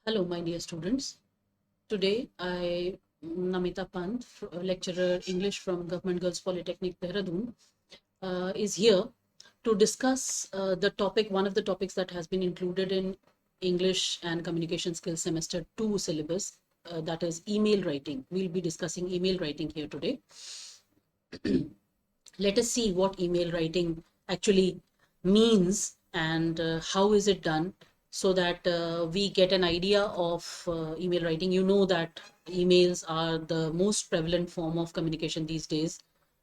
Hello, my dear students. Today, Namita Pant, lecturer English from Government Girls Polytechnic, Dehradun, is here to discuss the topic, one of the topics that has been included in English and Communication Skills Semester 2 syllabus, that is email writing. We'll be discussing email writing here today. Let us see what email writing actually means and how is it done, so that we get an idea of email writing. You know that emails are the most prevalent form of communication these days,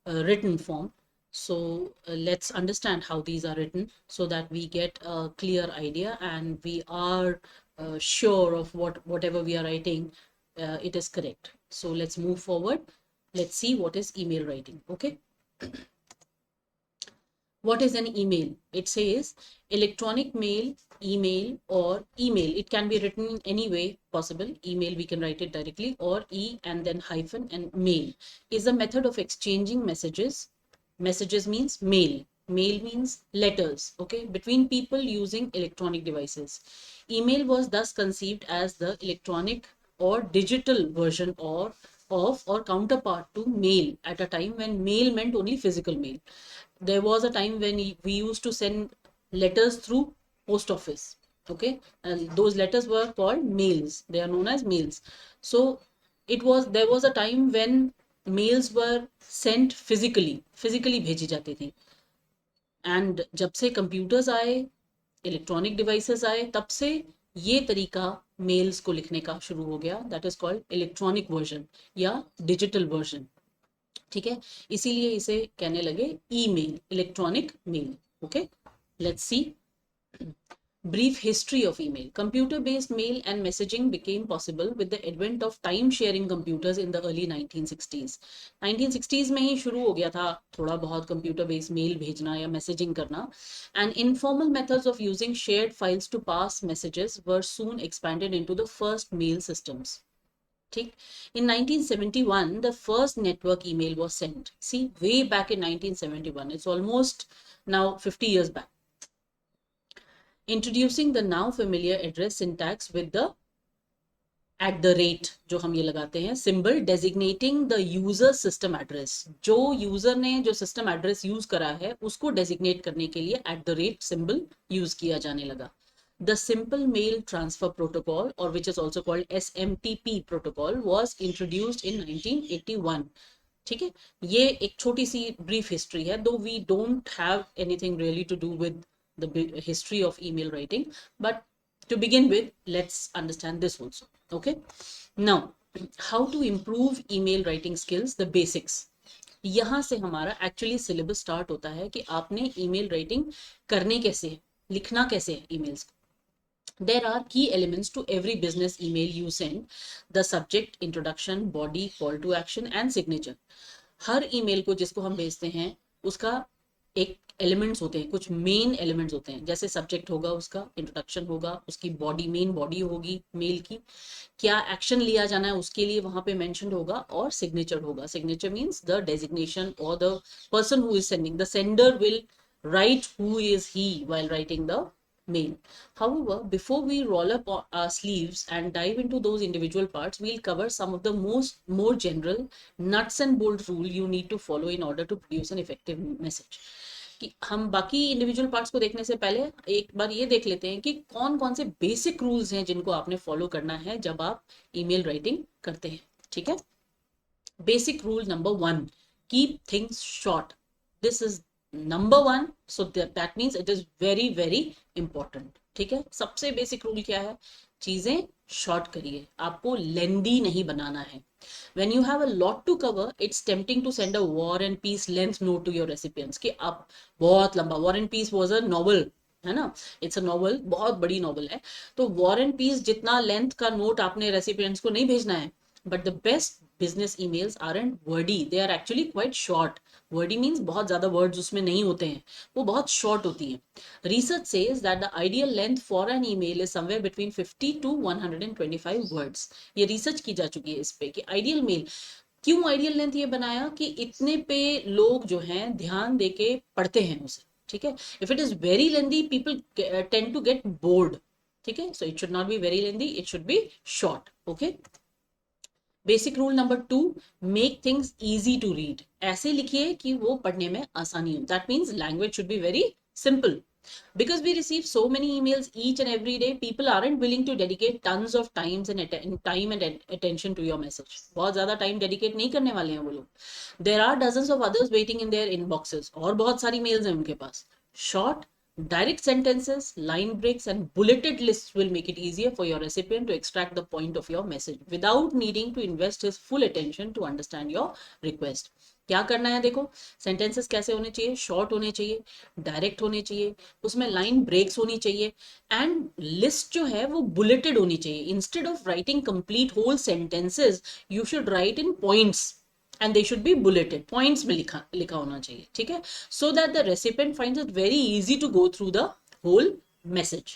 written form. So let's understand how these are written so that we get a clear idea and we are sure of whatever we are writing, it is correct. So let's move forward. Let's see what is email writing. Okay. What is an email? It says electronic mail, email, or email. It can be written in any way possible. Email, we can write it directly, or e and then hyphen and mail is a method of exchanging messages. Messages means mail. Mail means letters, okay, between people using electronic devices. Email was thus conceived as the electronic or digital version or counterpart to mail at a time when mail meant only physical mail. There was a time when we used to send letters through post office, okay, and those letters were called mails. They are known as mails. So there was a time when mails were sent physically भेजी जाती थी. And जब से computers आए, electronic devices आए, तब से ये तरीका मेल्स को लिखने का शुरू हो गया. That is called electronic version या डिजिटल वर्जन. ठीक है, इसीलिए इसे कहने लगे email, electronic mail. Okay, let's see. Brief history of email. Computer based mail and messaging became possible with the advent of time sharing computers in the early 1960s. 1960s में ही शुरू हो गया था थोड़ा बहुत computer based mail भेजना या messaging करना. And informal methods of using shared files to pass messages were soon expanded into the first mail systems. ठीक. In 1971, the first network email was sent. See, way back in 1971. It's almost now 50 years back. Introducing the now familiar address syntax with the @ जो हम ये लगाते हैं symbol designating the user system address. जो user ने जो system address use करा है उसको डेजिग्नेट करने के लिए @ सिंबल यूज किया जाने लगा. The Simple Mail Transfer Protocol, or which is also called SMTP protocol, was introduced in 1981. ठीक है, ये एक छोटी सी ब्रीफ हिस्ट्री है, though we don't have anything really to do with the history of email writing, but to begin with, let's understand this also. Okay, now how to improve email writing skills, the basics. यहाँ से हमारा actually syllabus start होता है कि आपने email writing करने कैसे है, लिखना कैसे है ईमेल्स को. There are key elements to every business email you send: the subject, introduction, body, call to action and signature. Her email को जिसको हम भेजते हैं उसका एक एलिमेंट्स होते हैं, कुछ मेन एलिमेंट्स होते हैं. जैसे सब्जेक्ट होगा, उसका इंट्रोडक्शन होगा, उसकी बॉडी, मेन बॉडी होगी मेल की, क्या एक्शन लिया जाना है उसके लिए वहां पे मेंशन होगा, और सिग्नेचर होगा. सिग्नेचर मींस द डेजिग्नेशन और the person who is sending. The sender will write who is he while writing the mail. However, before we roll up our sleeves and dive into those individual parts, we'll cover some of the more general nuts and bolt rule you need to follow in order to produce an effective message. कि हम बाकी individual parts को देखने से पहले एक बार ये देख लेते हैं कि कौन कौन से बेसिक रूल्स हैं जिनको आपने फॉलो करना है जब आप ईमेल राइटिंग करते हैं. ठीक है, basic rule number 1, keep things short. This is number 1. So that means it is very very important. ठीक है, सबसे बेसिक रूल क्या है, चीजें शॉर्ट करिए, आपको लेंदी नहीं बनाना है. When you have a lot to cover, it's tempting to send a war and peace length note to your recipients कि आप बहुत लंबा. War and Peace was a novel, है ना, इट्स अ नॉवल, बहुत बड़ी नॉवल है. तो वॉर एंड पीस जितना लेंथ का नोट आपने रेसिपिएंट्स को नहीं भेजना है. But the best business emails aren't wordy, they are actually quite short. Wordy means बहुत ज्यादा वर्ड्स उसमें नहीं होते हैं, वो बहुत शॉर्ट होती हैं. Research says that the ideal length for an email is somewhere between 50 to 125 words. ये रिसर्च की जा चुकी है इस पे कि आइडियल मेल. क्यों आइडियल लेंथ ये बनाया कि इतने पे लोग जो हैं ध्यान देके पढ़ते हैं उसे. ठीक है, if it is very lengthy people tend to get bored. ठीक है, so it should not be very lengthy, it should be short. Okay, basic rule number 2, make things easy to read. ऐसे लिखिए कि वो पढ़ने में आसानी हो. That means language should be very simple. Because we receive so many emails each and every day, people aren't willing to dedicate tons of time and attention to your message. बहुत ज्यादा टाइम डेडिकेट नहीं करने वाले हैं वो लोग. There are dozens of others waiting in their inboxes. और बहुत सारी मेल्स हैं उनके पास. Short, direct sentences, line breaks, and bulleted lists will make it easier for your recipient to extract the point of your message without needing to invest his full attention to understand your request. क्या करना है देखो, sentences कैसे होने चाहिए, short होने चाहिए, direct होने चाहिए, उसमें लाइन ब्रेक्स होनी चाहिए, एंड लिस्ट जो है वो बुलेटेड होनी चाहिए. Instead of writing complete whole sentences, you should write in points and they should be bulleted. Points में लिखा होना चाहिए. ठीक है, so that the recipient finds it very easy to go through the whole message.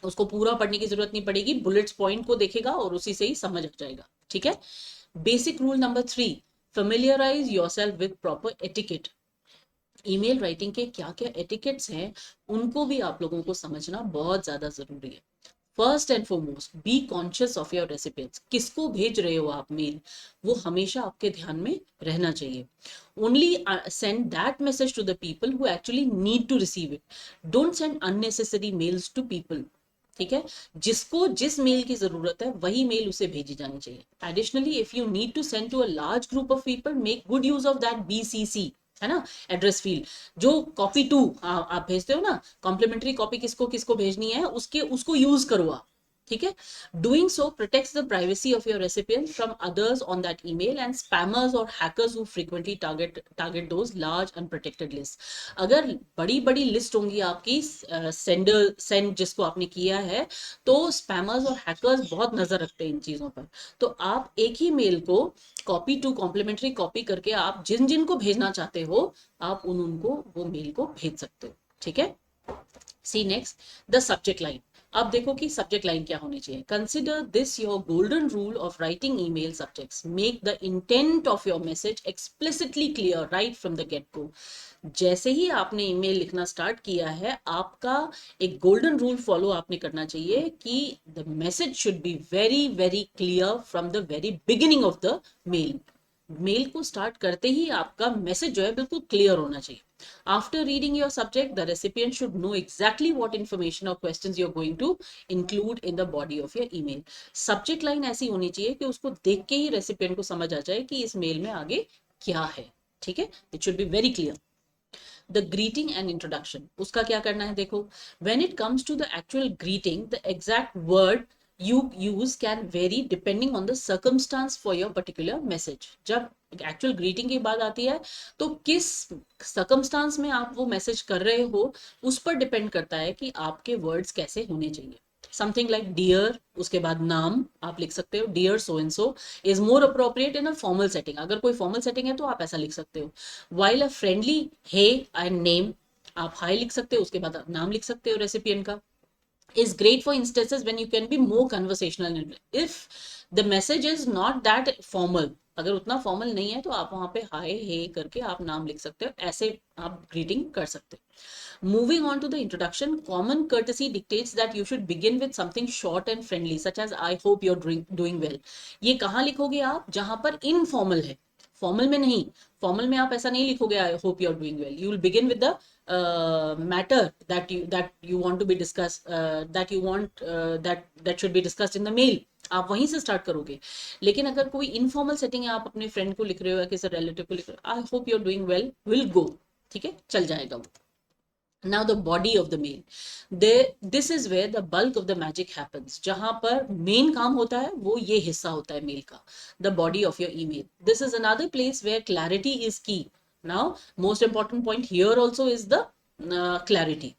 उसको पूरा पढ़ने की जरूरत नहीं पड़ेगी, बुलेट्स पॉइंट को देखेगा और उसी से ही समझ आ जाएगा. ठीक है. Basic rule number 3, familiarize yourself with proper etiquette. Email writing के क्या क्या एटिकेट्स हैं उनको भी आप लोगों को समझना बहुत ज्यादा जरूरी है. First and foremost, be conscious of your recipients. किसको भेज रहे हो आप मेल, वो हमेशा आपके ध्यान में रहना चाहिए. Only send that message to the people who actually need to receive it. Don't send unnecessary mails to people. ठीक है, जिसको जिस मेल की जरूरत है वही मेल उसे भेजी जानी चाहिए. Additionally, if you need to send to a large group of people, make good use of that BCC, है ना, एड्रेस फील्ड. जो कॉपी 2 आप भेजते हो ना, कॉम्प्लीमेंट्री कॉपी किसको किसको भेजनी है, उसको यूज करो आप. ठीक है, doing so protects the privacy of your recipient from others on that email and spammers और hackers who frequently target those large unprotected list. अगर बड़ी बड़ी लिस्ट होंगी आपकी, सेंड जिसको आपने किया है, तो स्पैमर्स और हैकर्स बहुत नजर रखते हैं इन चीजों पर. तो आप एक ही मेल को कॉपी 2 कॉम्प्लीमेंट्री कॉपी करके आप जिन जिन को भेजना चाहते हो, आप उनको वो मेल को भेज सकते हो. ठीक है. सी नेक्स्ट, द सब्जेक्ट लाइन. अब देखो कि सब्जेक्ट लाइन क्या होनी चाहिए. Consider this your golden rule of writing email subjects. Make the intent of your message explicitly clear right from the get go. जैसे ही आपने ईमेल लिखना स्टार्ट किया है, आपका एक गोल्डन रूल फॉलो आपने करना चाहिए कि the message should be very very clear from the very beginning of the mail. Mail को स्टार्ट करते ही आपका मैसेज जो है बिल्कुल क्लियर होना चाहिए. After reading your subject, the recipient should know exactly what information और questions you are going to include in the body of your email. Subject line ऐसी होनी चाहिए कि उसको देख के ही रेसिपिएंट को समझ आ जाए कि इस मेल में आगे क्या है. ठीक है, it should be very clear. The greeting and introduction, उसका क्या करना है देखो. When it comes to the actual greeting, the exact word you use can vary depending on the circumstance for your particular message. जब actual greeting की बात आती है तो किस सर्कमस्टांस में आप वो मैसेज कर रहे हो उस पर डिपेंड करता है कि आपके वर्ड्स कैसे होने चाहिए. समथिंग लाइक डियर, उसके बाद नाम आप लिख सकते हो. Dear so and so is more appropriate in a formal setting. अगर कोई फॉर्मल सेटिंग है तो आप ऐसा लिख सकते हो. While a friendly hey and name, आप हाई लिख सकते हो, उसके बाद आप नाम लिख सकते हो रेसिपिएंट का. is great for instances when you can be more conversational. If the message is not that formal, अगर उतना फॉर्मल नहीं है तो आप वहां पे हाय हे करके आप नाम लिख सकते हो, ऐसे आप ग्रीटिंग कर सकते हो. Moving on to the introduction, common courtesy dictates that you should begin with something short and friendly such as I hope you are doing well. ये कहाँ लिखोगे आप, जहां पर इनफॉर्मल है, फॉर्मल में नहीं. फॉर्मल में आप ऐसा नहीं लिखोगे I hope you are doing well. You will begin with the matter that you want to be discussed, that you want that should be discussed in the mail. आप वहीं से स्टार्ट करोगे. लेकिन अगर कोई इनफॉर्मल सेटिंग है, आप अपने फ्रेंड को लिख रहे हो या किसी रिलेटिव को लिख रहे हो, I hope you are doing well will go. ठीक है, चल जाएगा वो. Now the body of the mail, this is where the bulk of the magic happens. जहां पर मेन काम होता है वो ये हिस्सा होता है मेल का, the body of your email. This is another place where clarity is key. Now most important point here also is the clarity.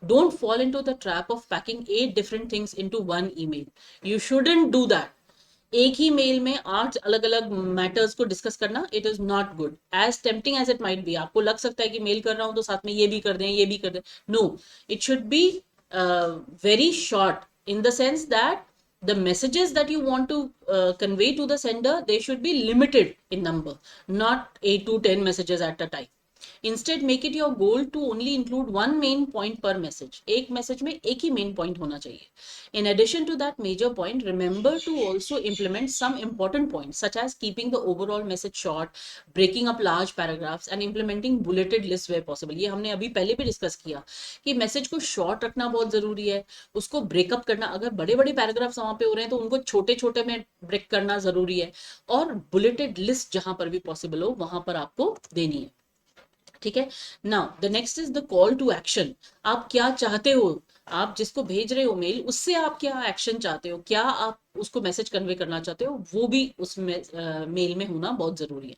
Don't fall into the trap of packing 8 different things into one email. You shouldn't do that. एक ही mail में 8 अलग अलग matters को discuss करना, it is not good. As tempting as it might be, आपको लग सकता है कि मेल कर रहा हूं तो साथ में ये भी कर दें, ये भी कर दें. No, it should be very short in the sense that the messages that you want to convey to the sender, they should be limited in number, not 8 to 10 messages at a time. Instead make it your goal to only include one main point per message, एक message में एक ही main point होना चाहिए. In addition to that major point, remember to also implement some important points such as keeping the overall message short, breaking up large paragraphs and implementing bulleted lists where possible. ये हमने अभी पहले भी discuss किया कि message को short रखना बहुत जरूरी है, उसको ब्रेकअप करना, अगर बड़े बड़े पैराग्राफ्स वहां पे हो रहे हैं तो उनको छोटे छोटे में ब्रेक करना जरूरी है, और बुलेटेड लिस्ट जहां पर भी पॉसिबल हो वहां पर आपको देनी है. ठीक है. Now the next is the call to action. आप क्या चाहते हो, आप जिसको भेज रहे हो मेल, उससे आप क्या एक्शन चाहते हो, क्या आप उसको मैसेज कन्वे करना चाहते हो, वो भी उस मेल में होना बहुत जरूरी है.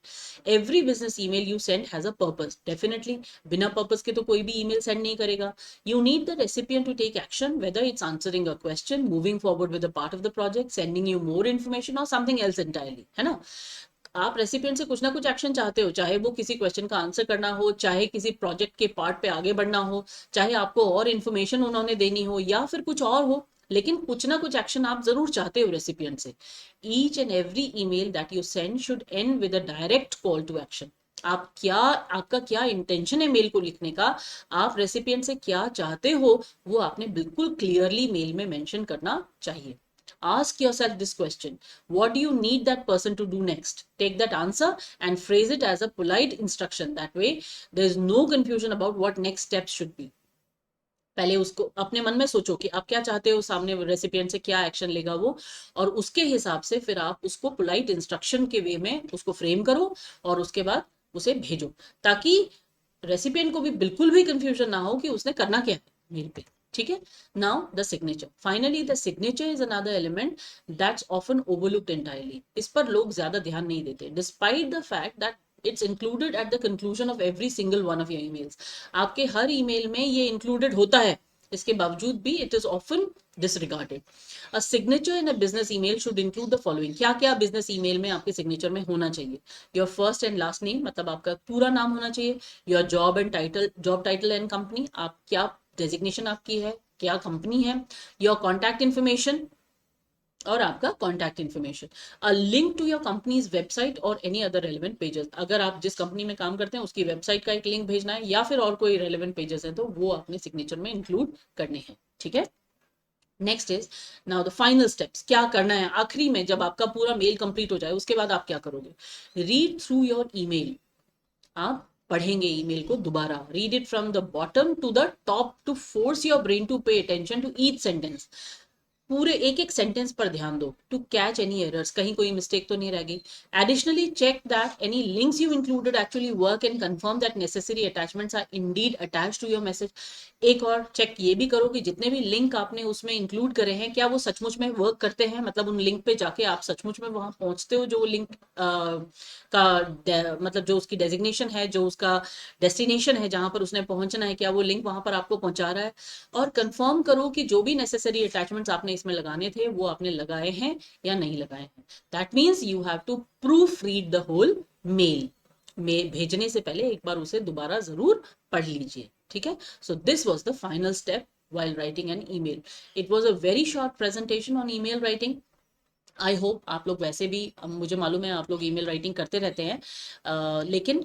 Every business email you send has a purpose, definitely बिना पर्पस के तो कोई भी ईमेल सेंड नहीं करेगा. You need the recipient to take action, whether it's answering a question, moving forward with a part of the project, sending you more information or something else entirely, है ना. आप recipient से कुछ ना कुछ action चाहते हो, चाहे वो किसी क्वेश्चन का आंसर करना हो, चाहे किसी प्रोजेक्ट के पार्ट पे आगे बढ़ना हो, चाहे आपको और इन्फॉर्मेशन उन्होंने देनी हो, या फिर कुछ और हो, लेकिन कुछ ना कुछ एक्शन आप जरूर चाहते हो रेसिपिएंट से. Each and every email that you send should end with a direct call to action. आप क्या, आपका क्या इंटेंशन है मेल को लिखने का, आप रेसिपिएंट से क्या चाहते हो, वो आपने बिल्कुल क्लियरली मेल में मेंशन करना चाहिए. Ask yourself this question: what do you need that person to do next? Take that answer and phrase it as a polite instruction. That way, there is no confusion about what next steps should be. पहले उसको अपने मन में सोचो कि आप क्या चाहते हो, सामने रेसिपिएंट से क्या एक्शन लेगा वो, और उसके हिसाब से फिर आप उसको पोलाइट इंस्ट्रक्शन के वे में उसको फ्रेम करो और उसके बाद उसे भेजो, ताकि रेसिपिएंट को भी बिल्कुल भी कंफ्यूजन ना हो कि उसने करना क्या है मेल पे. ठीक है. Now the signature. Finally the signature is another element that's often overlooked entirely. इस पर लोग ज्यादा ध्यान नहीं देते, despite the fact that it's included at the conclusion of every single one of your emails. आपके हर ईमेल में ये इंक्लूडेड होता है, इसके बावजूद भी it is often disregarded. A signature in a business email should include the following. क्या क्या बिजनेस ईमेल में आपके सिग्नेचर में होना चाहिए? Your first and last name, मतलब आपका पूरा नाम होना चाहिए. Your job and title, job title and company, आप क्या डेजिग्नेशन आपकी है, क्या कंपनी है. योर कॉन्टैक्ट इन्फॉर्मेशन, और आपका contact information. A link to your company's website or any other relevant pages. अगर आप जिस कंपनी में काम करते हैं उसकी वेबसाइट का एक लिंक भेजना है, या फिर और कोई रेलिवेंट पेजेस है तो वो अपने सिग्नेचर में इंक्लूड करने हैं. ठीक है. Next is now the final steps. क्या करना है आखिरी में, जब आपका पूरा मेल कंप्लीट हो जाए उसके बाद आप क्या करोगे? Read through your email. आप पढ़ेंगे ईमेल को दोबारा. Read it from the bottom to the top to force your brain to pay attention to each sentence. पूरे एक एक सेंटेंस पर ध्यान दो, टू कैच एनी एरर्स, कहीं कोई मिस्टेक तो नहीं रह गई. Additionally check that any links you included actually work and confirm that necessary attachments are indeed attached to your message. एक और चेक ये भी करो कि जितने भी लिंक आपने उसमें इंक्लूड करे हैं क्या वो सचमुच में वर्क करते हैं, मतलब उन लिंक पे जाके आप सचमुच में वहां पहुंचते हो, जो लिंक का मतलब जो उसकी डेजिग्नेशन है, जो उसका डेस्टिनेशन है जहां पर उसने पहुंचना है, क्या वो लिंक वहां पर आपको पहुंचा रहा है. और कंफर्म करो कि जो भी नेसेसरी अटैचमेंट्स आपने इसमें लगाने थे वो आपने लगाए हैं या नहीं लगाए हैं. That means you have to proofread the whole mail. में भेजने से पहले एक बार उसे दोबारा जरूर पढ़ लीजिए. ठीक है. So this was the final step while writing an email. It was a very short presentation on email writing. I hope आप लोग वैसे भी, मुझे मालूम है आप लोग ईमेल राइटिंग करते रहते हैं, लेकिन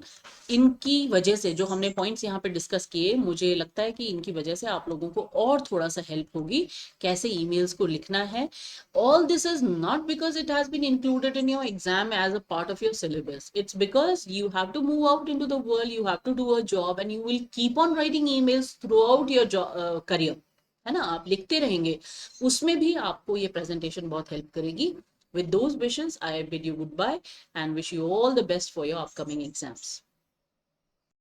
इनकी वजह से जो हमने पॉइंट्स यहाँ पे डिस्कस किए, मुझे लगता है कि इनकी वजह से आप लोगों को और थोड़ा सा हेल्प होगी कैसे ईमेल्स को लिखना है. All this is not because it has been included in your exam as a part of your syllabus. It's because you have to move out into the world, you have to do a job and you will keep on writing emails throughout your career. है ना, आप लिखते रहेंगे, उसमें भी आपको ये presentation बहुत हेल्प करेगी. With those wishes, I bid you goodbye and wish you all the best for your upcoming exams.